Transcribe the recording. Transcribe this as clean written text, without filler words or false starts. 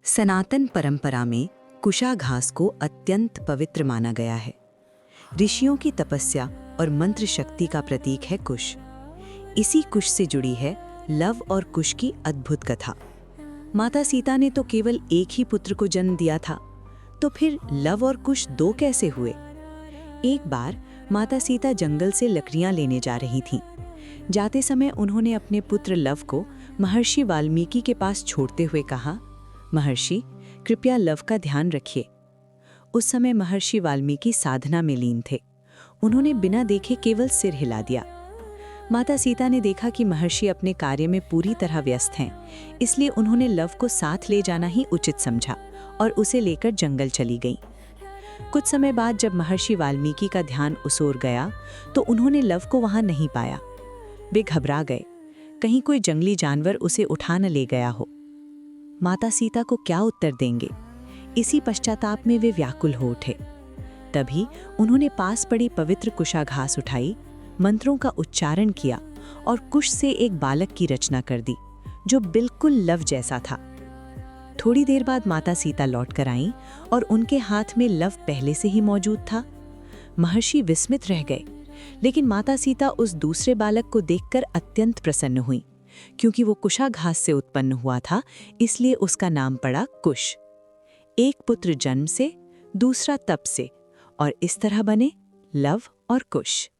सनातन परंपरा में कुशा घास को अत्यंत पवित्र माना गया है। ऋषियों की तपस्या और मंत्र शक्ति का प्रतीक है कुश। इसी कुश से जुड़ी है लव और कुश की अद्भुत कथा। माता सीता ने तो केवल एक ही पुत्र को जन्म दिया था, तो फिर लव और कुश दो कैसे हुए? एक बार माता सीता जंगल से लकड़ियां लेने जा रही थीं। जाते समय उन्होंने अपने पुत्र लव को महर्षि वाल्मीकि के पास छोड़ते हुए कहा, महर्षि, कृपया लव का ध्यान रखिए। उस समय महर्षि वाल्मीकि साधना में लीन थे। उन्होंने बिना देखे केवल सिर हिला दिया। माता सीता ने देखा कि महर्षि अपने कार्य में पूरी तरह व्यस्त हैं, इसलिए उन्होंने लव को साथ ले जाना ही उचित समझा और उसे लेकर जंगल चली गईं। कुछ समय बाद जब महर्षि वाल्मीकि का ध्यान उसोर गया, तो उन्होंने लव को वहां नहीं पाया। वे घबरा गए, कहीं कोई जंगली जानवर उसे उठा न ले गया हो। माता सीता को क्या उत्तर देंगे? इसी पश्चाताप में वे व्याकुल हो उठे। तभी उन्होंने पास पड़ी पवित्र कुशा घास उठाई, मंत्रों का उच्चारण किया और कुश से एक बालक की रचना कर दी, जो बिल्कुल लव जैसा था। थोड़ी देर बाद माता सीता लौट कर आईं और उनके हाथ में लव पहले से ही मौजूद था। महर्षि विस्मित रह गए, लेकिन माता सीता उस दूसरे बालक को देखकर अत्यंत प्रसन्न हुई। क्योंकि वो कुशा घास से उत्पन्न हुआ था, इसलिए उसका नाम पड़ा कुश। एक पुत्र जन्म से, दूसरा तप से, और इस तरह बने लव और कुश।